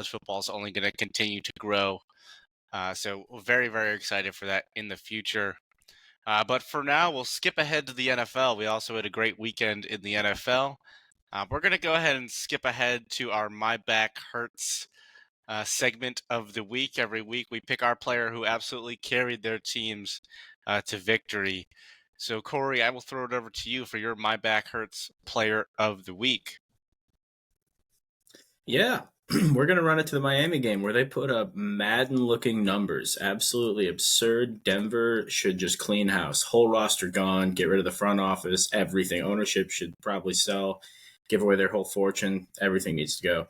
football is only going to continue to grow. So very, very excited for that in the future. But for now, we'll skip ahead to the NFL. We also had a great weekend in the NFL. We're going to go ahead and skip ahead to our My Back Hurts segment of the week. Every week, we pick our player who absolutely carried their teams to victory. So, Corey, I will throw it over to you for your My Back Hurts player of the week. Yeah, we're going to run it to the Miami game where they put up Madden-looking numbers. Absolutely absurd. Denver should just clean house. Whole roster gone. Get rid of the front office. Everything. Ownership should probably sell. Give away their whole fortune. Everything needs to go.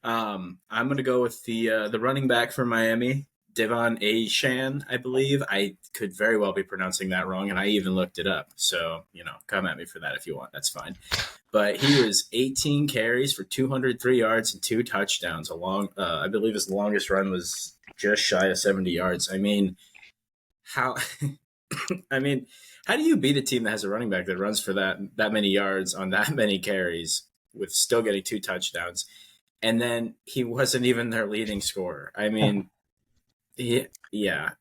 I'm going to go with the running back for Miami, Devon Achane, I believe. I could very well be pronouncing that wrong, and I even looked it up. So, come at me for that if you want. That's fine. But he was 18 carries for 203 yards and 2 touchdowns. I believe his longest run was just shy of 70 yards. I mean, how? How do you beat a team that has a running back that runs for that many yards on that many carries with still getting 2 touchdowns? And then he wasn't even their leading scorer. I mean, you can't.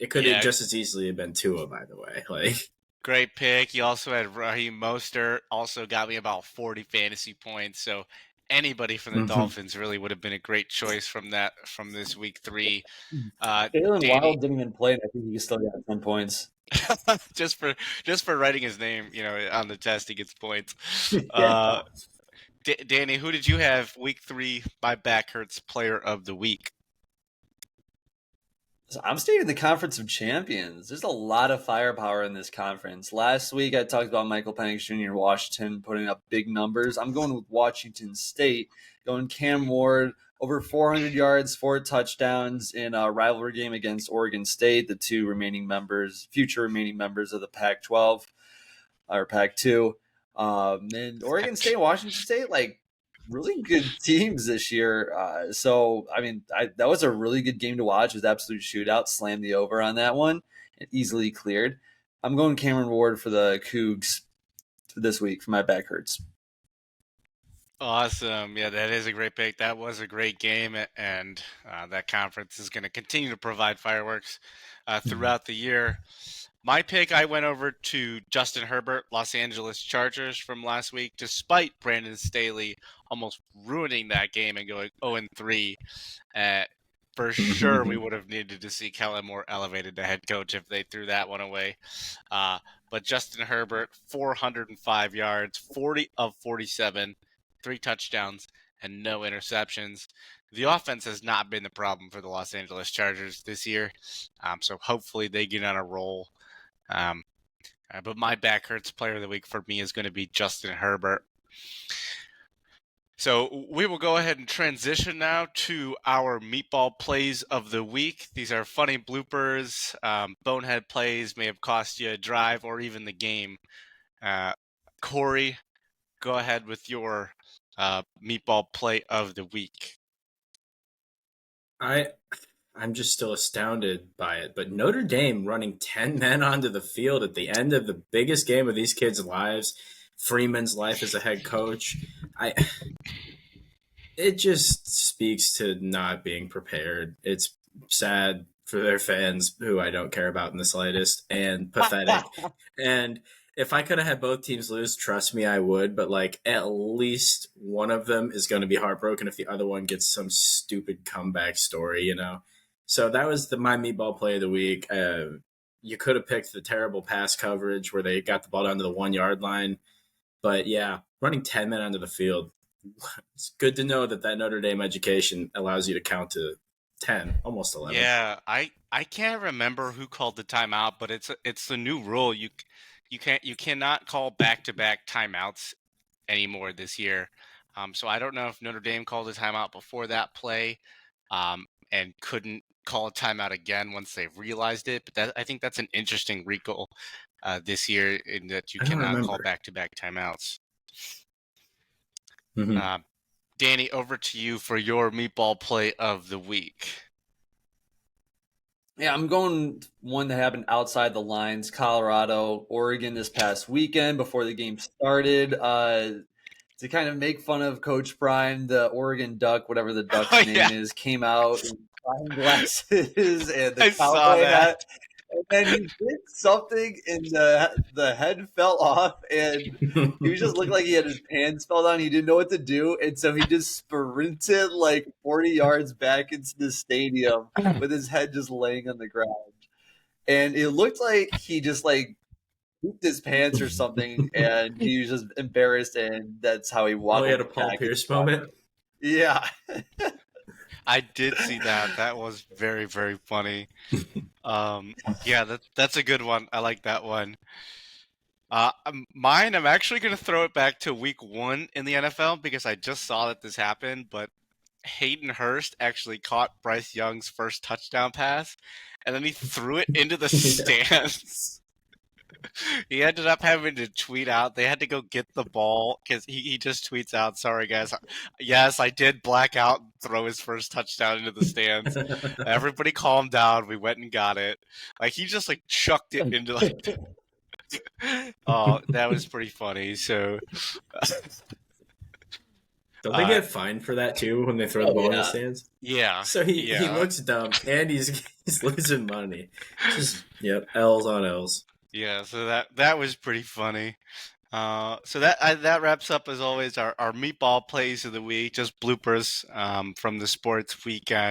It could have just as easily have been Tua, by the way. Great pick. You also had Raheem Mostert, also got me about 40 fantasy points. So anybody from the Dolphins really would have been a great choice from this week 3. Jalen Waddle didn't even play, and I think he still got 10 points. just for writing his name, on the test, he gets points. Yeah. Danny, who did you have week 3 by Back Hurts player of the week? So I'm staying in the Conference of Champions. There's a lot of firepower in this conference. Last week, I talked about Michael Penix Jr. in Washington putting up big numbers. I'm going with Washington State, going Cam Ward, over 400 yards, 4 touchdowns in a rivalry game against Oregon State, the future remaining members of the Pac-12 or Pac-2. And Oregon State and Washington State, really good teams this year. That was a really good game to watch. It was absolute shootout. Slammed the over on that one. It easily cleared. I'm going Cameron Ward for the Cougs this week for My Back Hurts. Awesome. Yeah, that is a great pick. That was a great game, and that conference is going to continue to provide fireworks throughout the year. My pick, I went over to Justin Herbert, Los Angeles Chargers from last week, despite Brandon Staley almost ruining that game and going 0-3. For sure, we would have needed to see Kellen Moore elevated to head coach if they threw that one away. But Justin Herbert, 405 yards, 40 of 47, 3 touchdowns, and no interceptions. The offense has not been the problem for the Los Angeles Chargers this year, so hopefully they get on a roll. But my Back Hurts player of the week for me is going to be Justin Herbert. So we will go ahead and transition now to our Meatball plays of the week. These are funny bloopers, bonehead plays, may have cost you a drive or even the game. Corey, go ahead with your Meatball play of the week. I'm just still astounded by it. But Notre Dame running 10 men onto the field at the end of the biggest game of these kids' lives, Freeman's life as a head coach. It just speaks to not being prepared. It's sad for their fans, who I don't care about in the slightest, and pathetic. And if I could have had both teams lose, trust me, I would. But at least one of them is going to be heartbroken if the other one gets some stupid comeback story, So that was my Meatball play of the week. You could have picked the terrible pass coverage where they got the ball down to the 1-yard line. But yeah, running 10 men onto the field, it's good to know that Notre Dame education allows you to count to 10, almost 11. Yeah, I can't remember who called the timeout, but it's the new rule. You cannot call back-to-back timeouts anymore this year. So I don't know if Notre Dame called a timeout before that play, and couldn't call a timeout again once they realized it. But I think that's an interesting recall this year, in that you cannot call back-to-back timeouts. Mm-hmm. Danny, over to you for your Meatball play of the week. Yeah, I'm going one that happened outside the lines. Colorado, Oregon this past weekend before the game started. to kind of make fun of Coach Prime, the Oregon Duck, whatever the Duck's Oh, name yeah. is, came out in prime glasses and the I saw cowboy that. hat. And then he did something, and the head fell off, and he was just looked like he had his pants fell down. He didn't know what to do, and so he just sprinted like 40 yards back into the stadium with his head just laying on the ground. And it looked like he just like pooped his pants or something, and he was just embarrassed, and that's how he Oh, waddled he had a Paul back Pierce into the locker moment. room. Yeah. I did see that. That was very, very funny. Yeah, that's a good one. I like that one. Mine, I'm actually going to throw it back to week 1 in the NFL because I just saw that this happened, but Hayden Hurst actually caught Bryce Young's first touchdown pass, and then he threw it into the stands. He ended up having to tweet out. They had to go get the ball because he just tweets out, "Sorry guys, yes, I did black out and throw his first touchdown into the stands. Everybody calm down. We went and got it. Like he just like chucked it into like." Oh, that was pretty funny. So, Don't they get fined for that too when they throw the Oh, ball in the yeah. stands? yeah, So he yeah, looks dumb and he's losing money. Just L's on L's. yeah. So that was pretty funny. So that wraps up as always our meatball plays of the week, just bloopers from the sports weekend.